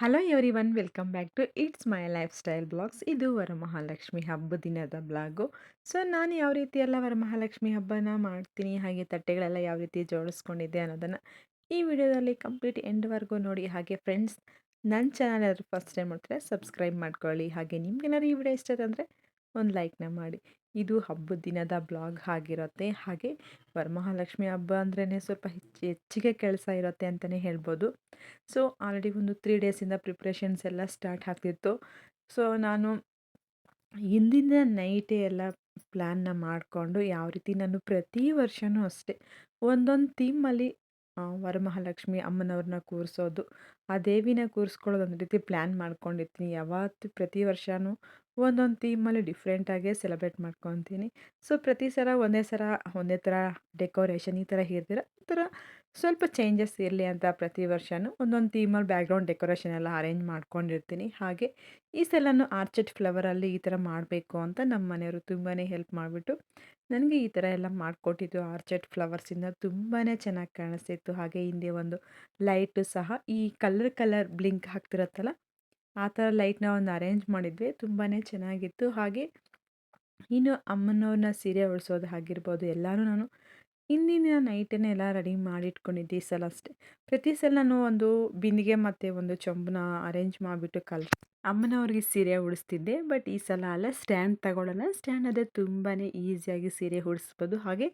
Hello everyone, welcome back to its my lifestyle blogs. ಇದು ವರಮಹಾಲಕ್ಷ್ಮಿ ಹಬ್ಬ ದಿನದ blog. So ನಾನು ಯಾವ ರೀತಿ ಎಲ್ಲ ವರಮಹಾಲಕ್ಷ್ಮಿ ಹಬ್ಬನ ಮಾಡ್ತೀನಿ, ಹಾಗೆ ತಟ್ಟೆಗಳೆಲ್ಲ ಯಾವ ರೀತಿ ಜೋಡಿಸ್ಕೊಂಡಿದ್ದೆ ಅನ್ನೋದನ್ನು ಈ ವಿಡಿಯೋದಲ್ಲಿ ಕಂಪ್ಲೀಟ್ ಎಂಡ್ವರೆಗೂ ನೋಡಿ. ಹಾಗೆ ಫ್ರೆಂಡ್ಸ್, ನನ್ನ ಚಾನಲ್ ಯಾರು ಫಸ್ಟ್ ಟೈಮ್ ಮಾಡ್ತಾರೆ ಸಬ್ಸ್ಕ್ರೈಬ್ ಮಾಡ್ಕೊಳ್ಳಿ. ಹಾಗೆ ನಿಮ್ಗೇನಾದ್ರು ಈ ವಿಡಿಯೋ ಇಷ್ಟ ಅಂದರೆ ಒಂದು ಲೈಕ್ನ ಮಾಡಿ. ಇದು ಹಬ್ಬದ ದಿನದ ಬ್ಲಾಗ್ ಆಗಿರುತ್ತೆ. ಹಾಗೆ ವರಮಹಾಲಕ್ಷ್ಮಿ ಹಬ್ಬ ಅಂದ್ರೇ ಸ್ವಲ್ಪ ಹೆಚ್ಚಿಗೆ ಕೆಲಸ ಇರುತ್ತೆ ಅಂತಲೇ ಹೇಳ್ಬೋದು. ಸೊ ಆಲ್ರೆಡಿ ಒಂದು 3 ಡೇಸಿಂದ ಪ್ರಿಪ್ರೇಷನ್ಸ್ ಎಲ್ಲ ಸ್ಟಾರ್ಟ್ ಆಗ್ತಿತ್ತು. ಸೊ ನಾನು ಹಿಂದಿನ ನೈಟೇ ಎಲ್ಲ ಪ್ಲ್ಯಾನ್ನ ಮಾಡಿಕೊಂಡು ಯಾವ ರೀತಿ ನಾನು ಪ್ರತಿ ವರ್ಷವೂ ಅಷ್ಟೇ ಒಂದೊಂದು ಥೀಮಲ್ಲಿ ವರಮಹಾಲಕ್ಷ್ಮಿ ಅಮ್ಮನವ್ರನ್ನ ಕೂರಿಸೋದು, ಆ ದೇವಿನ ಕೂರಿಸ್ಕೊಳ್ಳೋದು ಒಂದು ರೀತಿ ಪ್ಲ್ಯಾನ್ ಮಾಡ್ಕೊಂಡಿರ್ತೀನಿ. ಯಾವತ್ತು ಪ್ರತಿ ವರ್ಷವೂ ಒಂದೊಂದು ಥೀಮಲ್ಲಿ ಡಿಫ್ರೆಂಟಾಗೇ ಸೆಲೆಬ್ರೇಟ್ ಮಾಡ್ಕೊತೀನಿ. ಸೊ ಪ್ರತಿ ಸಲ ಒಂದೇ ಥರ ಡೆಕೋರೇಷನ್ ಈ ಥರ ಇರ್ದಿರ ಈ ಥರ ಸ್ವಲ್ಪ ಚೇಂಜಸ್ ಇರಲಿ ಅಂತ ಪ್ರತಿ ವರ್ಷವೂ ಒಂದೊಂದು ಥೀಮಲ್ಲಿ ಬ್ಯಾಕ್ಗ್ರೌಂಡ್ ಡೆಕೋರೇಷನ್ ಎಲ್ಲ ಅರೇಂಜ್ ಮಾಡ್ಕೊಂಡಿರ್ತೀನಿ. ಹಾಗೆ ಈ ಸಲನೂ ಆರ್ಚೆಡ್ ಫ್ಲವರಲ್ಲಿ ಈ ಥರ ಮಾಡಬೇಕು ಅಂತ ನಮ್ಮ ಮನೆಯವರು ತುಂಬಾ ಹೆಲ್ಪ್ ಮಾಡಿಬಿಟ್ಟು ನನಗೆ ಈ ಥರ ಎಲ್ಲ ಮಾಡಿಕೊಟ್ಟಿದ್ದು. ಆರ್ಚೆಡ್ ಫ್ಲವರ್ಸಿಂದ ತುಂಬಾ ಚೆನ್ನಾಗಿ ಕಾಣಿಸ್ತಿತ್ತು. ಹಾಗೆ ಹಿಂದೆ ಒಂದು ಲೈಟು ಸಹ ಈ ಕಲರ್ ಬ್ಲಿಂಕ್ ಆಗ್ತಿರತ್ತಲ್ಲ, ಆ ಥರ ಲೈಟ್ನ ಒಂದು ಅರೇಂಜ್ ಮಾಡಿದ್ವಿ. ತುಂಬಾ ಚೆನ್ನಾಗಿತ್ತು. ಹಾಗೆ ಇನ್ನು ಅಮ್ಮನವ್ರನ್ನ ಸೀರೆ ಉಡಿಸೋದು ಆಗಿರ್ಬೋದು ಎಲ್ಲನೂ ನಾನು ಹಿಂದಿನ ನೈಟನ್ನೇ ಎಲ್ಲ ರೆಡಿ ಮಾಡಿಟ್ಕೊಂಡಿದ್ದೆ. ಈ ಸಲ ಅಷ್ಟೇ ಪ್ರತಿ ಸಲ ನಾನು ಒಂದು ಬಿಂದಿಗೆ ಮತ್ತು ಒಂದು ಚೊಂಬನ್ನ ಅರೇಂಜ್ ಮಾಡಿಬಿಟ್ಟು ಅಮ್ಮನವ್ರಿಗೆ ಸೀರೆ ಉಡಿಸ್ತಿದ್ದೆ. ಬಟ್ ಈ ಸಲ ಅಲ್ಲ, ಸ್ಟ್ಯಾಂಡ್ ತಗೊಳ್ಳೋಣ. ಸ್ಟ್ಯಾಂಡ್ ಅದೇ ತುಂಬಾ ಈಸಿಯಾಗಿ ಸೀರೆ ಉಡಿಸ್ಬೋದು, ಹಾಗೆ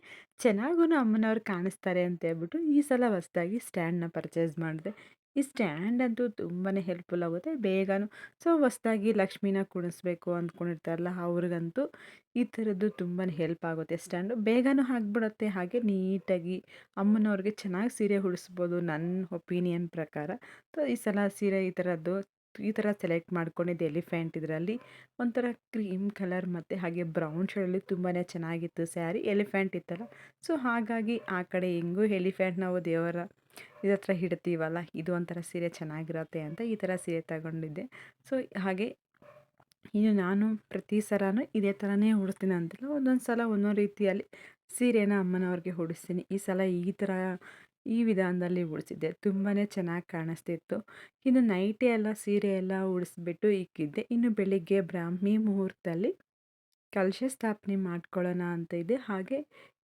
ಚೆನ್ನಾಗೂ ಅಮ್ಮನವ್ರು ಕಾಣಿಸ್ತಾರೆ ಅಂತ ಹೇಳ್ಬಿಟ್ಟು ಈ ಸಲ ಹೊಸ್ದಾಗಿ ಸ್ಟ್ಯಾಂಡನ್ನ ಪರ್ಚೇಸ್ ಮಾಡಿದೆ. ಈ ಸ್ಟ್ಯಾಂಡ್ ಅಂತೂ ತುಂಬಾ ಹೆಲ್ಪ್ಫುಲ್ ಆಗುತ್ತೆ ಬೇಗನೂ. ಸೊ ಹೊಸ್ದಾಗಿ ಲಕ್ಷ್ಮೀನ ಕುಣಿಸ್ಬೇಕು ಅಂದ್ಕೊಂಡಿರ್ತಾರಲ್ಲ ಅವ್ರಿಗಂತೂ ಈ ಥರದ್ದು ತುಂಬಾ ಹೆಲ್ಪ್ ಆಗುತ್ತೆ. ಸ್ಟ್ಯಾಂಡು ಬೇಗನೂ ಆಗಿಬಿಡುತ್ತೆ, ಹಾಗೆ ನೀಟಾಗಿ ಅಮ್ಮನವ್ರಿಗೆ ಚೆನ್ನಾಗಿ ಸೀರೆ ಉಡಿಸ್ಬೋದು ನನ್ನ ಒಪಿನಿಯನ್ ಪ್ರಕಾರ. ಸೊ ಈ ಸಲ ಸೀರೆ ಈ ಥರ ಸೆಲೆಕ್ಟ್ ಮಾಡ್ಕೊಂಡಿದ್ದು ಎಲಿಫೆಂಟ್. ಇದರಲ್ಲಿ ಒಂಥರ ಕ್ರೀಮ್ ಕಲರ್ ಮತ್ತು ಹಾಗೆ ಬ್ರೌನ್ ಶೇಡಲ್ಲಿ ತುಂಬಾ ಚೆನ್ನಾಗಿತ್ತು ಸ್ಯಾರಿ. ಎಲಿಫೆಂಟ್ ಇತ್ತಲ್ಲ, ಸೊ ಹಾಗಾಗಿ ಆ ಕಡೆ ಹೆಂಗೂ ಎಲಿಫೆಂಟ್ ನಾವು ದೇವರ ಹತ್ರ ಇಡ್ತೀವಲ್ಲ, ಇದು ಒಂಥರ ಸೀರೆ ಚೆನ್ನಾಗಿರುತ್ತೆ ಅಂತ ಈ ಥರ ಸೀರೆ ತಗೊಂಡಿದ್ದೆ. ಸೊ ಹಾಗೆ ಇನ್ನು ನಾನು ಪ್ರತಿ ಸಲನೂ ಇದೇ ಥರನೇ ಉಡಿಸ್ತೀನಿ ಅಂತಿಲ್ಲ, ಒಂದೊಂದು ಸಲ ಒಂದೊಂದು ರೀತಿಯಲ್ಲಿ ಸೀರೆನ ಅಮ್ಮನವ್ರಿಗೆ ಉಡಿಸ್ತೀನಿ. ಈ ಸಲ ಈ ವಿಧಾನದಲ್ಲಿ ಉಡಿಸಿದ್ದೆ, ತುಂಬಾ ಚೆನ್ನಾಗಿ ಕಾಣಿಸ್ತಿತ್ತು. ಇನ್ನು ನೈಟೇ ಎಲ್ಲ ಸೀರೆ ಎಲ್ಲ ಉಡಿಸ್ಬಿಟ್ಟು ಇಕ್ಕಿದ್ದೆ. ಇನ್ನು ಬೆಳಿಗ್ಗೆ ಬ್ರಾಹ್ಮಿ ಮುಹೂರ್ತದಲ್ಲಿ ಕಲಶ ಸ್ಥಾಪನೆ ಮಾಡ್ಕೊಳ್ಳೋಣ ಅಂತ ಇದೆ. ಹಾಗೆ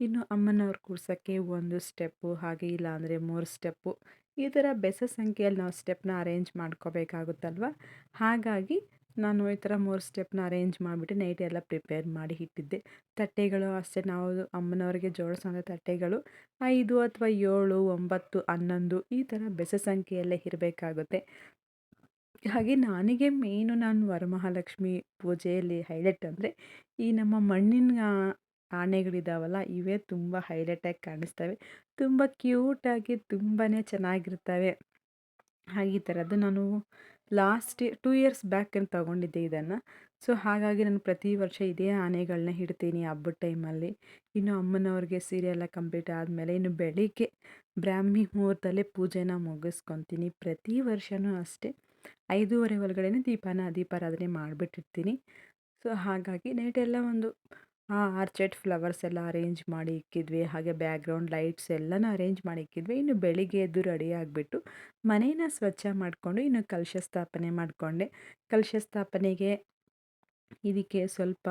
ಇನ್ನು ಅಮ್ಮನವ್ರು ಕೂರ್ಸೋಕ್ಕೆ 1 ಸ್ಟೆಪ್ಪು, ಹಾಗೆ ಇಲ್ಲಾಂದರೆ 3 ಸ್ಟೆಪ್ಪು, ಈ ಥರ ಬೆಸ ಸಂಖ್ಯೆಯಲ್ಲಿ ನಾವು ಸ್ಟೆಪ್ನ ಅರೇಂಜ್ ಮಾಡ್ಕೋಬೇಕಾಗುತ್ತಲ್ವ. ಹಾಗಾಗಿ ನಾನು ಈ ಥರ 3 ಸ್ಟೆಪ್ನ ಅರೇಂಜ್ ಮಾಡಿಬಿಟ್ಟು ನೈಟ್ ಎಲ್ಲ ಪ್ರಿಪೇರ್ ಮಾಡಿ ಇಟ್ಟಿದ್ದೆ. ತಟ್ಟೆಗಳು ಅಷ್ಟೇ, ನಾವು ಅಮ್ಮನವ್ರಿಗೆ ಜೋಡಿಸೋಂಥ ತಟ್ಟೆಗಳು 5 ಅಥವಾ 7, 9, 11 ಈ ಥರ ಬೆಸ ಸಂಖ್ಯೆಯಲ್ಲೇ ಇರಬೇಕಾಗುತ್ತೆ. ಹಾಗೆ ನಾನು ವರಮಹಾಲಕ್ಷ್ಮಿ ಪೂಜೆಯಲ್ಲಿ ಹೈಲೈಟ್ ಅಂದರೆ ಈ ನಮ್ಮ ಮಣ್ಣಿನ ಆನೆಗಳಿದ್ದಾವಲ್ಲ, ಇವೇ ತುಂಬ ಹೈಲೈಟಾಗಿ ಕಾಣಿಸ್ತವೆ. ತುಂಬ ಕ್ಯೂಟಾಗಿ ತುಂಬಾ ಚೆನ್ನಾಗಿರ್ತವೆ. ಹಾಗೆ ಈ ಥರದ್ದು ನಾನು ಲಾಸ್ಟ್ 2 ಇಯರ್ಸ್ ಬ್ಯಾಕ್ ತೊಗೊಂಡಿದ್ದೆ ಇದನ್ನು. ಸೊ ಹಾಗಾಗಿ ನಾನು ಪ್ರತಿ ವರ್ಷ ಇದೇ ಆನೆಗಳನ್ನ ಇಡ್ತೀನಿ ಹಬ್ಬದ ಟೈಮಲ್ಲಿ. ಇನ್ನು ಅಮ್ಮನವ್ರಿಗೆ ಸೀರೆ ಎಲ್ಲ ಕಂಪ್ಲೀಟ್ ಆದಮೇಲೆ ಇನ್ನು ಬೆಳಿಗ್ಗೆ ಬ್ರಾಹ್ಮಿ ಮುಹೂರ್ತದಲ್ಲೇ ಪೂಜೆನ ಮುಗಿಸ್ಕೊತೀನಿ. ಪ್ರತಿ ವರ್ಷವೂ ಅಷ್ಟೇ 5:30 ಒಳಗಡೆ ದೀಪಾರಾಧನೆ ಮಾಡಿಬಿಟ್ಟಿರ್ತೀನಿ. ಸೊ ಹಾಗಾಗಿ ನೈಟೆಲ್ಲ ಒಂದು ಆರ್ಚೆಡ್ ಫ್ಲವರ್ಸ್ ಎಲ್ಲ ಅರೇಂಜ್ ಮಾಡಿ ಇಕ್ಕಿದ್ವಿ. ಹಾಗೆ ಬ್ಯಾಕ್ಗ್ರೌಂಡ್ ಲೈಟ್ಸ್ ಎಲ್ಲನೂ ಅರೇಂಜ್ ಮಾಡಿ ಇಕ್ಕಿದ್ವಿ. ಇನ್ನು ಬೆಳಿಗ್ಗೆ ಎದ್ದು ರೆಡಿ ಆಗಿಬಿಟ್ಟು ಮನೇನ ಸ್ವಚ್ಛ ಮಾಡಿಕೊಂಡು ಇನ್ನು ಕಲಶ ಸ್ಥಾಪನೆ ಮಾಡಿಕೊಂಡೆ. ಕಲಶ ಸ್ಥಾಪನೆಗೆ ಇದಕ್ಕೆ ಸ್ವಲ್ಪ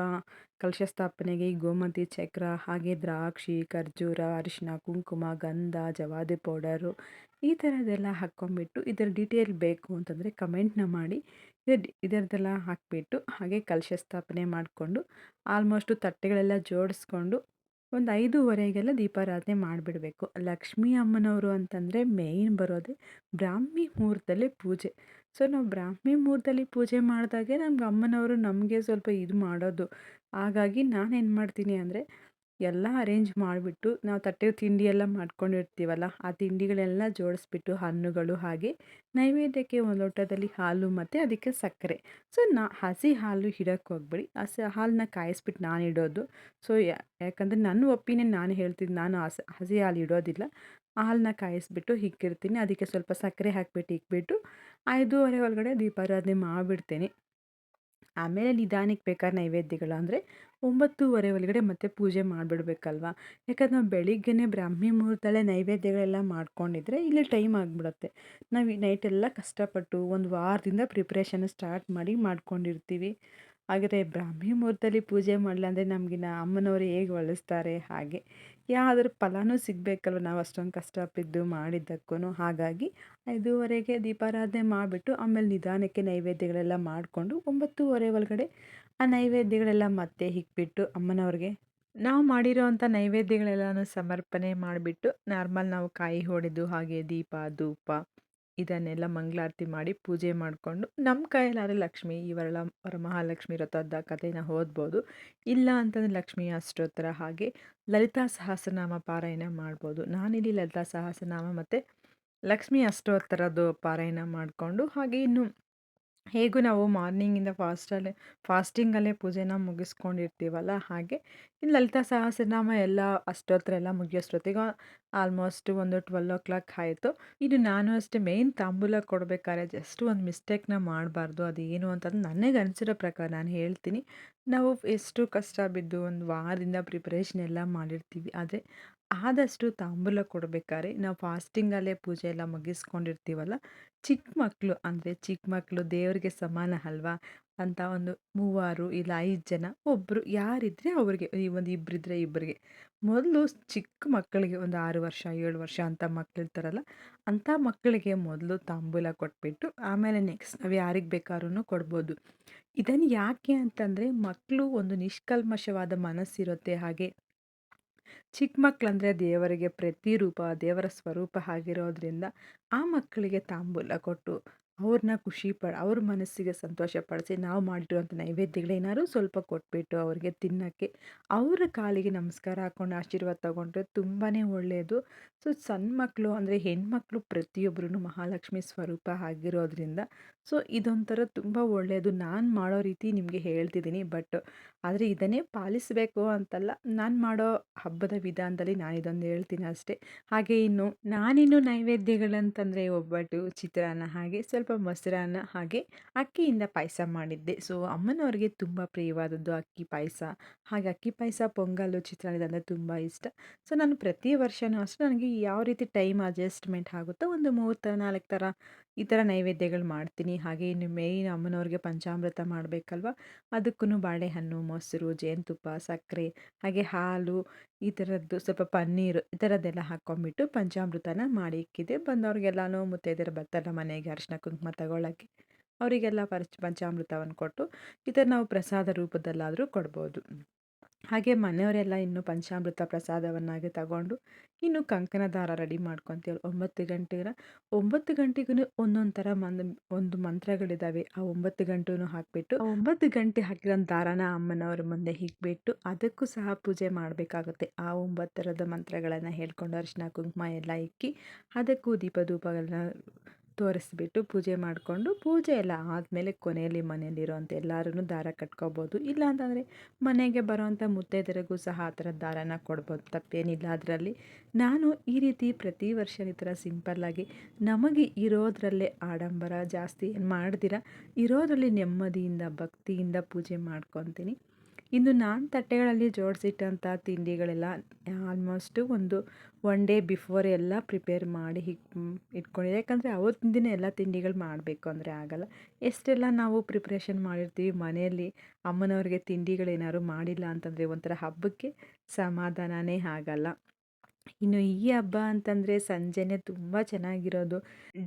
ಕಲಶ ಸ್ಥಾಪನೆಗೆ ಗೋಮತಿ ಚಕ್ರ, ಹಾಗೆ ದ್ರಾಕ್ಷಿ, ಖರ್ಜೂರ, ಅರಿಶಿನ, ಕುಂಕುಮ, ಗಂಧ, ಜವಾದಿ ಪೌಡರು ಈ ಥರದ್ದೆಲ್ಲ ಹಾಕ್ಕೊಂಬಿಟ್ಟು, ಇದರ ಡೀಟೇಲ್ ಬೇಕು ಅಂತಂದರೆ ಕಮೆಂಟ್ನ ಮಾಡಿ. ಇದರದ್ದೆಲ್ಲ ಹಾಕಿಬಿಟ್ಟು ಹಾಗೆ ಕಲಶ ಸ್ಥಾಪನೆ ಮಾಡಿಕೊಂಡು ಆಲ್ಮೋಸ್ಟು ತಟ್ಟೆಗಳೆಲ್ಲ ಜೋಡಿಸ್ಕೊಂಡು ಒಂದು 5:30ಗೆಲ್ಲ ದೀಪಾರಾಧನೆ ಮಾಡಿಬಿಡಬೇಕು. ಲಕ್ಷ್ಮೀ ಅಮ್ಮನವರು ಅಂತಂದರೆ ಮೇಯ್ನ್ ಬರೋದೇ ಬ್ರಾಹ್ಮಿ ಮುಹೂರ್ತದಲ್ಲಿ ಪೂಜೆ. ಸೊ ನಾವು ಬ್ರಾಹ್ಮಿ ಮುಹೂರ್ತದಲ್ಲಿ ಪೂಜೆ ಮಾಡಿದಾಗೆ ನಮ್ಗೆ ಅಮ್ಮನವರು ನಮಗೆ ಸ್ವಲ್ಪ ಇದು ಮಾಡೋದು. ಹಾಗಾಗಿ ನಾನೇನು ಮಾಡ್ತೀನಿ ಅಂದರೆ ಎಲ್ಲ ಅರೇಂಜ್ ಮಾಡಿಬಿಟ್ಟು ನಾವು ತಟ್ಟೆಗೆ ತಿಂಡಿ ಎಲ್ಲ ಮಾಡ್ಕೊಂಡಿರ್ತೀವಲ್ಲ, ಆ ತಿಂಡಿಗಳೆಲ್ಲ ಜೋಡಿಸ್ಬಿಟ್ಟು ಹಣ್ಣುಗಳು, ಹಾಗೆ ನೈವೇದ್ಯಕ್ಕೆ ಒಂದು ಲೋಟದಲ್ಲಿ ಹಾಲು ಮತ್ತು ಅದಕ್ಕೆ ಸಕ್ಕರೆ. ಸೊ ಹಸಿ ಹಾಲು ಇಡೋಕ್ಕೆ ಹೋಗ್ಬೇಡಿ, ಹಾಲನ್ನ ಕಾಯಿಸ್ಬಿಟ್ಟು ನಾನು ಇಡೋದು. ಸೊ ಯಾಕಂದರೆ ನನ್ನ ಒಪಿನಿಯನ್ ನಾನು ಹೇಳ್ತಿದ್ದು, ನಾನು ಹಸಿ ಹಾಲು ಇಡೋದಿಲ್ಲ, ಹಾಲನ್ನ ಕಾಯಿಸ್ಬಿಟ್ಟು ಇಕ್ಕಿರ್ತೀನಿ. ಅದಕ್ಕೆ ಸ್ವಲ್ಪ ಸಕ್ಕರೆ ಹಾಕಿಬಿಟ್ಟು ಇಕ್ಬಿಟ್ಟು 5:30 ಒಳಗಡೆ ದೀಪಾರಾಧನೆ ಮಾಡಿಬಿಡ್ತೀನಿ. ಆಮೇಲೆ ನಿಧಾನಕ್ಕೆ ಬೇಕಾದ್ರೆ ನೈವೇದ್ಯಗಳು ಅಂದರೆ 9:30 ಒಳಗಡೆ ಮತ್ತೆ ಪೂಜೆ ಮಾಡಿಬಿಡ್ಬೇಕಲ್ವ. ಯಾಕಂದ್ರೆ ನಾವು ಬೆಳಿಗ್ಗೆನೇ ಬ್ರಾಹ್ಮಿ ಮುಹೂರ್ತದಲ್ಲೇ ನೈವೇದ್ಯಗಳೆಲ್ಲ ಮಾಡ್ಕೊಂಡಿದ್ರೆ ಇಲ್ಲಿ ಟೈಮ್ ಆಗಿಬಿಡುತ್ತೆ. ನಾವು ಈ ನೈಟೆಲ್ಲ ಕಷ್ಟಪಟ್ಟು ಒಂದು ವಾರದಿಂದ ಪ್ರಿಪ್ರೇಷನ್ ಸ್ಟಾರ್ಟ್ ಮಾಡಿ ಮಾಡ್ಕೊಂಡಿರ್ತೀವಿ. ಹಾಗಾದರೆ ಬ್ರಾಹ್ಮಿ ಮುಹೂರ್ತದಲ್ಲಿ ಪೂಜೆ ಮಾಡಲಿಲ್ಲ ಅಂದರೆ ನಮಗಿನ್ನ ಅಮ್ಮನವರು ಹೇಗೆ ಒಲಿಸ್ತಾರೆ ಹಾಗೆ. ಯಾವ್ದಾದ್ರು ಫಲನೂ ಸಿಗಬೇಕಲ್ವ ನಾವು ಅಷ್ಟೊಂದು ಕಷ್ಟಬಿದ್ದು ಮಾಡಿದ್ದಕ್ಕೂ. ಹಾಗಾಗಿ 5:30ಗೆ ದೀಪಾರಾಧನೆ ಮಾಡಿಬಿಟ್ಟು ಆಮೇಲೆ ನಿಧಾನಕ್ಕೆ ನೈವೇದ್ಯಗಳೆಲ್ಲ ಮಾಡಿಕೊಂಡು 9:30 ಒಳಗಡೆ ಆ ನೈವೇದ್ಯಗಳೆಲ್ಲ ಮತ್ತೆ ಇಕ್ಬಿಟ್ಟು ಅಮ್ಮನವ್ರಿಗೆ ನಾವು ಮಾಡಿರೋ ಅಂಥ ನೈವೇದ್ಯಗಳೆಲ್ಲನೂ ಸಮರ್ಪಣೆ ಮಾಡಿಬಿಟ್ಟು ನಾರ್ಮಲ್ ನಾವು ಕಾಯಿ ಹೊಡೆದು ಹಾಗೆ ದೀಪ ಧೂಪ ಇದನ್ನೆಲ್ಲ ಮಂಗಳಾರತಿ ಮಾಡಿ ಪೂಜೆ ಮಾಡಿಕೊಂಡು ನಮ್ಮ ಕೈಯಲ್ಲಾದರೆ ಲಕ್ಷ್ಮಿ ಈ ವರಮಹಾಲಕ್ಷ್ಮಿ ವ್ರತದ ಕಥೆನ ಓದ್ಬೋದು. ಇಲ್ಲ ಅಂತಂದರೆ ಲಕ್ಷ್ಮೀ ಅಷ್ಟೋತ್ತರ ಹಾಗೆ ಲಲಿತಾ ಸಹಸ್ರನಾಮ ಪಾರಾಯಣ ಮಾಡ್ಬೋದು. ನಾನಿಲ್ಲಿ ಲಲಿತಾ ಸಹಸ್ರನಾಮ ಮತ್ತು ಲಕ್ಷ್ಮೀ ಅಷ್ಟೋತ್ತರದ್ದು ಪಾರಾಯಣ ಮಾಡಿಕೊಂಡು ಹಾಗೆ ಇನ್ನು ಹೇಗೂ ನಾವು ಮಾರ್ನಿಂಗಿಂದ ಫಾಸ್ಟಿಂಗಲ್ಲೇ ಪೂಜೆನ ಮುಗಿಸ್ಕೊಂಡಿರ್ತೀವಲ್ಲ ಹಾಗೆ ಇನ್ನು ಲಲಿತಾ ಸಹಸ್ರನಾಮ ಎಲ್ಲ ಅಷ್ಟೋತ್ತರ ಎಲ್ಲ ಮುಗಿಯೋಷ್ಟೊತ್ತಿಗೆ ಆಲ್ಮೋಸ್ಟ್ ಒಂದು 12 ಆಯಿತು. ಇನ್ನು ನಾನು ಅಷ್ಟೇ ಮೇಯ್ನ್ ತಾಂಬೂಲ ಕೊಡಬೇಕಾದ್ರೆ ಜಸ್ಟ್ ಒಂದು ಮಿಸ್ಟೇಕ್ನ ಮಾಡಬಾರ್ದು. ಅದು ಏನು ಅಂತಂದು ನನಗೆ ಅನಿಸಿರೋ ಪ್ರಕಾರ ನಾನು ಹೇಳ್ತೀನಿ. ನಾವು ಎಷ್ಟು ಕಷ್ಟ ಬಿದ್ದು ಒಂದು ವಾರದಿಂದ ಪ್ರಿಪ್ರೇಷನ್ ಎಲ್ಲ ಮಾಡಿರ್ತೀವಿ. ಆದರೆ ಆದಷ್ಟು ತಾಂಬೂಲ ಕೊಡಬೇಕಾದ್ರೆ ನಾವು ಫಾಸ್ಟಿಂಗಲ್ಲೇ ಪೂಜೆ ಎಲ್ಲ ಮುಗಿಸ್ಕೊಂಡಿರ್ತೀವಲ್ಲ, ಚಿಕ್ಕ ಮಕ್ಕಳು ದೇವರಿಗೆ ಸಮಾನ ಅಲ್ವಾ ಅಂತ ಒಂದು 3 ಇಲ್ಲ 5 ಜನ ಒಬ್ಬರು ಯಾರಿದ್ರೆ ಅವ್ರಿಗೆ ಒಂದು ಇಬ್ಬರಿದ್ರೆ ಇಬ್ಬರಿಗೆ ಮೊದಲು ಚಿಕ್ಕ ಮಕ್ಕಳಿಗೆ ಒಂದು 6 ವರ್ಷ 7 ವರ್ಷ ಅಂತ ಮಕ್ಕಳಿರ್ತಾರಲ್ಲ ಅಂಥ ಮಕ್ಕಳಿಗೆ ಮೊದಲು ತಾಂಬೂಲ ಕೊಟ್ಬಿಟ್ಟು ಆಮೇಲೆ ನೆಕ್ಸ್ಟ್ ನಾವು ಯಾರಿಗೆ ಬೇಕಾದ್ರೂ ಕೊಡ್ಬೋದು. ಇದನ್ನು ಯಾಕೆ ಅಂತಂದರೆ ಮಕ್ಕಳು ಒಂದು ನಿಷ್ಕಲ್ಮಶವಾದ ಮನಸ್ಸಿರುತ್ತೆ. ಹಾಗೆ ಚಿಕ್ಕ ಮಕ್ಕಳಂದರೆ ದೇವರಿಗೆ ಪ್ರತಿರೂಪ ದೇವರ ಸ್ವರೂಪ ಆಗಿರೋದ್ರಿಂದ ಆ ಮಕ್ಕಳಿಗೆ ತಾಂಬೂಲ ಕೊಟ್ಟು ಅವ್ರನ್ನ ಅವ್ರ ಮನಸ್ಸಿಗೆ ಸಂತೋಷ ಪಡಿಸಿ ನಾವು ಮಾಡಿರುವಂಥ ನೈವೇದ್ಯಗಳೇನಾದ್ರು ಸ್ವಲ್ಪ ಕೊಟ್ಬಿಟ್ಟು ಅವ್ರಿಗೆ ತಿನ್ನೋಕ್ಕೆ ಅವರ ಕಾಲಿಗೆ ನಮಸ್ಕಾರ ಹಾಕ್ಕೊಂಡು ಆಶೀರ್ವಾದ ತಗೊಂಡ್ರೆ ತುಂಬಾ ಒಳ್ಳೆಯದು. ಸೊ ಸಣ್ಣ ಮಕ್ಕಳು ಅಂದರೆ ಹೆಣ್ಮಕ್ಳು ಪ್ರತಿಯೊಬ್ಬರೂ ಮಹಾಲಕ್ಷ್ಮಿ ಸ್ವರೂಪ ಆಗಿರೋದ್ರಿಂದ ಸೊ ಇದೊಂಥರ ತುಂಬ ಒಳ್ಳೆಯದು. ನಾನು ಮಾಡೋ ರೀತಿ ನಿಮಗೆ ಹೇಳ್ತಿದ್ದೀನಿ. ಆದರೆ ಇದನ್ನೇ ಪಾಲಿಸಬೇಕು ಅಂತಲ್ಲ, ನಾನು ಮಾಡೋ ಹಬ್ಬದ ವಿಧಾನದಲ್ಲಿ ನಾನಿದೊಂದು ಹೇಳ್ತೀನಿ ಅಷ್ಟೇ. ಹಾಗೆ ನಾನಿನ್ನು ನೈವೇದ್ಯಗಳಂತಂದರೆ ಒಬ್ಬಟ್ಟು, ಚಿತ್ರಾನ್ನ ಹಾಗೆ ಸ್ವಲ್ಪ ಮೊಸರನ್ನ ಹಾಗೆ ಅಕ್ಕಿಯಿಂದ ಪಾಯಸ ಮಾಡಿದ್ದೆ. ಸೊ ಅಮ್ಮನವ್ರಿಗೆ ತುಂಬ ಪ್ರಿಯವಾದದ್ದು ಅಕ್ಕಿ ಪಾಯಸ. ಹಾಗೆ ಅಕ್ಕಿ ಪಾಯಸ, ಪೊಂಗಲ್ಲು, ಚಿತ್ರಾನ್ನ ಇದಂದರೆ ತುಂಬ ಇಷ್ಟ. ಸೊ ನಾನು ಪ್ರತಿ ವರ್ಷವೂ ಅಷ್ಟೇ ನನಗೆ ಯಾವ ರೀತಿ ಟೈಮ್ ಅಡ್ಜಸ್ಟ್ಮೆಂಟ್ ಆಗುತ್ತೋ ಒಂದು 3 4 ಥರ ಈ ಥರ ನೈವೇದ್ಯಗಳು ಮಾಡ್ತೀನಿ. ಹಾಗೆ ಇನ್ನು ಮೇಯ್ನ್ ಅಮ್ಮನವ್ರಿಗೆ ಪಂಚಾಮೃತ ಮಾಡಬೇಕಲ್ವ, ಅದಕ್ಕೂ ಬಾಳೆಹಣ್ಣು, ಮೊಸರು, ಜೇನುತುಪ್ಪ, ಸಕ್ಕರೆ ಹಾಗೆ ಹಾಲು ಈ ಥರದ್ದು ಸ್ವಲ್ಪ ಪನ್ನೀರು ಈ ಥರದ್ದೆಲ್ಲ ಹಾಕ್ಕೊಂಬಿಟ್ಟು ಪಂಚಾಮೃತನ ಮಾಡಿ ಇಕ್ಕಿದೆ. ಬಂದವ್ರಿಗೆಲ್ಲನೂ ಮುತ್ತೈದೆಯರು ಬರ್ತಾರಲ್ಲ ಮನೆಗೆ ಅರಿಶಿನ ಕುಂಕುಮ ತಗೊಳ್ಳೋಕ್ಕೆ, ಅವರಿಗೆಲ್ಲ ಪಂಚಾಮೃತವನ್ನು ಕೊಟ್ಟು ಈ ಥರ ನಾವು ಪ್ರಸಾದ ರೂಪದಲ್ಲಾದರೂ ಕೊಡ್ಬೋದು. ಹಾಗೆ ಮನೆಯವರೆಲ್ಲ ಇನ್ನು ಪಂಚಾಮೃತ ಪ್ರಸಾದವನ್ನಾಗಿ ತಗೊಂಡು ಇನ್ನು ಕಂಕಣ ದಾರ ರೆಡಿ ಮಾಡ್ಕೊತೀವಿ. 9 ಗಂಟೆಗೂ ಒಂದೊಂದು ಥರ ಒಂದು ಮಂತ್ರಗಳಿದ್ದಾವೆ. ಆ 9 ಗಂಟೆನೂ ಹಾಕಿಬಿಟ್ಟು 9 ಗಂಟೆ ಹಾಕಿರೋ ದಾರನ ಅಮ್ಮನವ್ರ ಮುಂದೆ ಇಕ್ಬಿಟ್ಟು ಅದಕ್ಕೂ ಸಹ ಪೂಜೆ ಮಾಡಬೇಕಾಗುತ್ತೆ. ಆ 9 ಥರದ ಮಂತ್ರಗಳನ್ನು ಹೇಳ್ಕೊಂಡು ಅರಿಶಿನ ಕುಂಕುಮ ಎಲ್ಲ ಇಕ್ಕಿ ಅದಕ್ಕೂ ದೀಪ ಧೂಪಗಳನ್ನ ತೋರಿಸ್ಬಿಟ್ಟು ಪೂಜೆ ಮಾಡಿಕೊಂಡು ಪೂಜೆ ಎಲ್ಲ ಆದಮೇಲೆ ಕೊನೆಯಲ್ಲಿ ಮನೆಯಲ್ಲಿರೋಂಥ ಎಲ್ಲರೂ ದಾರ ಕಟ್ಕೋಬೋದು. ಇಲ್ಲ ಅಂತಂದರೆ ಮನೆಗೆ ಬರೋವಂಥ ಮುತ್ತೈದೆಯರಿಗೂ ಸಹ ಆ ಥರ ದಾರನ ಕೊಡ್ಬೋದು, ತಪ್ಪೇನಿಲ್ಲ ಅದರಲ್ಲಿ. ನಾನು ಈ ರೀತಿ ಪ್ರತಿ ವರ್ಷ ಈ ಥರ ಸಿಂಪಲ್ಲಾಗಿ ನಮಗೆ ಇರೋದರಲ್ಲೇ ಆಡಂಬರ ಜಾಸ್ತಿ ಏನು ಮಾಡ್ದಿರ ಇರೋದರಲ್ಲಿ ನೆಮ್ಮದಿಯಿಂದ ಭಕ್ತಿಯಿಂದ ಪೂಜೆ ಮಾಡ್ಕೊತೀನಿ. ಇನ್ನು ನಾನು ತಟ್ಟೆಗಳಲ್ಲಿ ಜೋಡಿಸಿಟ್ಟಂಥ ತಿಂಡಿಗಳೆಲ್ಲ ಆಲ್ಮೋಸ್ಟು ಒಂದು 1 ಡೇ ಬಿಫೋರ್ ಎಲ್ಲ ಪ್ರಿಪೇರ್ ಮಾಡಿ ಇಟ್ಕೊಂಡಿದ್ದೆ. ಯಾಕಂದರೆ ಅವತ್ತಿನ ದಿನ ಎಲ್ಲ ತಿಂಡಿಗಳು ಮಾಡಬೇಕು ಅಂದರೆ ಆಗೋಲ್ಲ. ಎಷ್ಟೆಲ್ಲ ನಾವು ಪ್ರಿಪ್ರೇಷನ್ ಮಾಡಿರ್ತೀವಿ ಮನೆಯಲ್ಲಿ ಅಮ್ಮನವ್ರಿಗೆ ತಿಂಡಿಗಳೇನಾದ್ರು ಮಾಡಿಲ್ಲ ಅಂತಂದರೆ ಒಂಥರ ಹಬ್ಬಕ್ಕೆ ಸಮಾಧಾನನೇ ಆಗಲ್ಲ. ಇನ್ನು ಈ ಹಬ್ಬ ಅಂತಂದರೆ ಸಂಜೆನೇ ತುಂಬ ಚೆನ್ನಾಗಿರೋದು.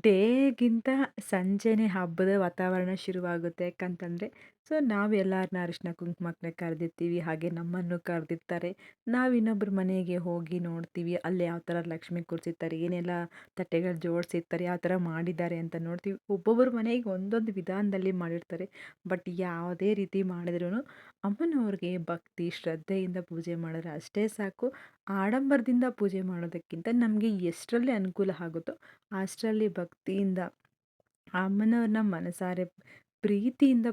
ಡೇಗಿಂತ ಸಂಜೆನೇ ಹಬ್ಬದ ವಾತಾವರಣ ಶುರುವಾಗುತ್ತೆ. ಯಾಕಂತಂದರೆ ಸೊ ನಾವು ಎಲ್ಲರನ್ನ ಅರಿಶಿನ ಕುಂಕುಮಕ್ಕೆ ಕರೆದಿರ್ತೀವಿ. ಹಾಗೆ ನಮ್ಮನ್ನು ಕರೆದಿರ್ತಾರೆ. ನಾವು ಇನ್ನೊಬ್ಬರ ಮನೆಗೆ ಹೋಗಿ ನೋಡ್ತೀವಿ. ಅಲ್ಲಿ ಯಾವ ಥರ ಲಕ್ಷ್ಮಿ ಕೂರಿಸಿರ್ತಾರೆ, ಏನೆಲ್ಲ ತಟ್ಟೆಗಳು ಜೋಡಿಸಿರ್ತಾರೆ, ಯಾವ ಥರ ಮಾಡಿದ್ದಾರೆ ಅಂತ ನೋಡ್ತೀವಿ. ಒಬ್ಬೊಬ್ಬರ ಮನೆಗೆ ಒಂದೊಂದು ವಿಧಾನದಲ್ಲಿ ಮಾಡಿರ್ತಾರೆ. ಬಟ್ ಯಾವುದೇ ರೀತಿ ಮಾಡಿದ್ರೂ ಅಮ್ಮನವ್ರಿಗೆ ಭಕ್ತಿ ಶ್ರದ್ಧೆಯಿಂದ ಪೂಜೆ ಮಾಡಿದ್ರೆ ಅಷ್ಟೇ ಸಾಕು. ಆಡಂಬರದಿಂದ ಪೂಜೆ ಮಾಡೋದಕ್ಕಿಂತ ನಮಗೆ ಎಷ್ಟರಲ್ಲಿ ಅನುಕೂಲ ಆಗುತ್ತೋ ಅಷ್ಟರಲ್ಲಿ ಭಕ್ತಿಯಿಂದ ಆ ಅಮ್ಮನವ್ರನ್ನ ಮನಸಾರೆ ಪ್ರೀತಿಯಿಂದ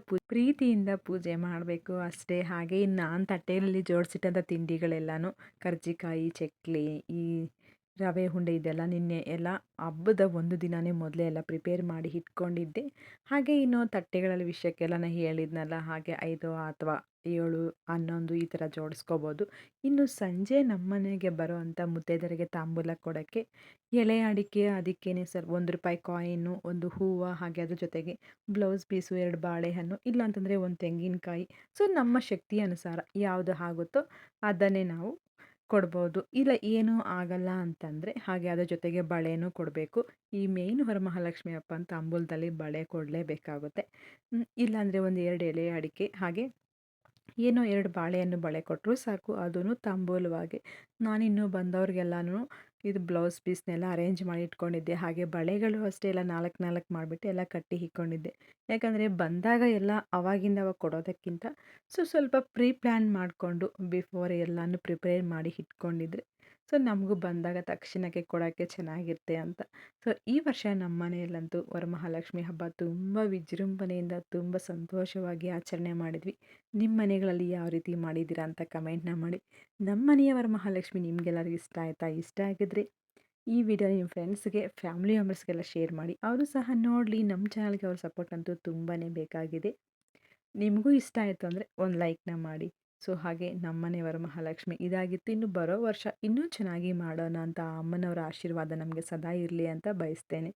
ಪೂಜೆ ಮಾಡಬೇಕು ಅಷ್ಟೇ. ಹಾಗೆ ಇನ್ನು ನಾನು ತಟ್ಟೆಯಲ್ಲಿ ಜೋಡಿಸಿಟ್ಟಂಥ ತಿಂಡಿಗಳೆಲ್ಲನೂ ಕರ್ಜಿಕಾಯಿ, ಚಕ್ಲಿ, ಈ ರವೆ ಉಂಡೆ ಇದೆಲ್ಲ ನಿನ್ನೆ ಎಲ್ಲ ಹಬ್ಬದ ಒಂದು ದಿನವೇ ಮೊದಲೇ ಎಲ್ಲ ಪ್ರಿಪೇರ್ ಮಾಡಿ ಇಟ್ಕೊಂಡಿದ್ದೆ. ಹಾಗೆ ಇನ್ನು ತಟ್ಟೆಗಳಲ್ಲಿ ವಿಷಯಕ್ಕೆಲ್ಲ ನಾನು ಹೇಳಿದ್ನಲ್ಲ ಹಾಗೆ 5 ಅಥವಾ 7, 11 ಈ ಥರ ಜೋಡಿಸ್ಕೋಬೋದು. ಇನ್ನು ಸಂಜೆ ನಮ್ಮನೆಗೆ ಬರೋವಂಥ ಮುತ್ತೈದೆಯರಿಗೆ ತಾಂಬೂಲ ಕೊಡೋಕ್ಕೆ ಎಳೆ ಅಡಿಕೆ ಅದಕ್ಕೇನೆ ಸರ್ ₹1 ಕಾಯಿನು, ಒಂದು ಹೂವು ಹಾಗೆ ಅದ್ರ ಜೊತೆಗೆ ಬ್ಲೌಸ್ ಪೀಸು, 2 ಬಾಳೆಹಣ್ಣು ಇಲ್ಲಾಂತಂದರೆ ಒಂದು ತೆಂಗಿನಕಾಯಿ. ಸೊ ನಮ್ಮ ಶಕ್ತಿ ಅನುಸಾರ ಯಾವುದು ಆಗುತ್ತೋ ಅದನ್ನೇ ನಾವು ಕೊಡ್ಬೋದು. ಇಲ್ಲ ಏನೂ ಆಗಲ್ಲ ಅಂತಂದರೆ ಹಾಗೆ ಅದ್ರ ಜೊತೆಗೆ ಬಳೆನೂ ಕೊಡಬೇಕು. ಈ ಮೇಯ್ನ್ ವರಮಹಾಲಕ್ಷ್ಮಿ ಹಬ್ಬ ಅಂತ ತಾಂಬೂಲದಲ್ಲಿ ಬಳೆ ಕೊಡಲೇಬೇಕಾಗುತ್ತೆ. ಇಲ್ಲಾಂದರೆ ಒಂದು 2 ಎಲೆ ಅಡಿಕೆ ಹಾಗೆ ಏನೋ 2 ಬಾಳೆಹಣ್ಣು ಬಳೆ ಕೊಟ್ಟರೂ ಸಾಕು. ಅದೂ ತಾಂಬೂಲವಾಗಿ ನಾನಿನ್ನು ಬಂದವ್ರಿಗೆಲ್ಲನೂ ಇದು ಬ್ಲೌಸ್ ಪೀಸ್ನೆಲ್ಲ ಅರೇಂಜ್ ಮಾಡಿ ಇಟ್ಕೊಂಡಿದ್ದೆ. ಹಾಗೆ ಬಳೆಗಳು ಅಷ್ಟೇ ಎಲ್ಲ 4, 4 ಮಾಡಿಬಿಟ್ಟು ಎಲ್ಲ ಕಟ್ಟಿ ಇಕ್ಕೊಂಡಿದ್ದೆ. ಯಾಕಂದರೆ ಬಂದಾಗ ಎಲ್ಲ ಅವಾಗಿಂದ ಅವಾಗ ಕೊಡೋದಕ್ಕಿಂತ ಸ್ವಲ್ಪ ಪ್ರೀ ಪ್ಲ್ಯಾನ್ ಮಾಡಿಕೊಂಡು ಬಿಫೋರ್ ಎಲ್ಲನೂ ಪ್ರಿಪೇರ್ ಮಾಡಿ ಇಟ್ಕೊಂಡಿದ್ರೆ ಸೊ ನಮಗೂ ಬಂದಾಗ ತಕ್ಷಣಕ್ಕೆ ಕೊಡೋಕ್ಕೆ ಚೆನ್ನಾಗಿರುತ್ತೆ ಅಂತ. ಸೊ ಈ ವರ್ಷ ನಮ್ಮ ಮನೆಯಲ್ಲಂತೂ ವರಮಹಾಲಕ್ಷ್ಮಿ ಹಬ್ಬ ತುಂಬ ವಿಜೃಂಭಣೆಯಿಂದ ತುಂಬ ಸಂತೋಷವಾಗಿ ಆಚರಣೆ ಮಾಡಿದ್ವಿ. ನಿಮ್ಮ ಮನೆಗಳಲ್ಲಿ ಯಾವ ರೀತಿ ಮಾಡಿದ್ದೀರಾ ಅಂತ ಕಮೆಂಟ್ನ ಮಾಡಿ. ನಮ್ಮ ಮನೆಯ ವರಮಹಾಲಕ್ಷ್ಮಿ ನಿಮಗೆಲ್ಲರಿಗೂ ಇಷ್ಟ ಆಯಿತಾ? ಇಷ್ಟ ಆಗಿದ್ರೆ ಈ ವಿಡಿಯೋ ನಿಮ್ಮ ಫ್ರೆಂಡ್ಸ್ಗೆ, ಫ್ಯಾಮಿಲಿ ಮೆಂಬರ್ಸ್ಗೆಲ್ಲ ಶೇರ್ ಮಾಡಿ. ಅವರು ಸಹ ನೋಡಲಿ. ನಮ್ಮ ಚಾನಲ್ಗೆ ಅವ್ರ ಸಪೋರ್ಟ್ ಅಂತೂ ತುಂಬಾ ಬೇಕಾಗಿದೆ. ನಿಮಗೂ ಇಷ್ಟ ಆಯಿತು ಅಂದರೆ ಒಂದು ಲೈಕ್ನ ಮಾಡಿ. ಸೊ ಹಾಗೆ ನಮ್ಮನೆ ವರಮಹಾಲಕ್ಷ್ಮಿ ಇದಾಗಿತ್ತು. ಇನ್ನು ಬರೋ ವರ್ಷ ಇನ್ನೂ ಚೆನ್ನಾಗಿ ಮಾಡೋಣ ಅಂತ ಆ ಅಮ್ಮನವರ ಆಶೀರ್ವಾದ ನಮಗೆ ಸದಾ ಇರಲಿ ಅಂತ ಬಯಸ್ತೇನೆ.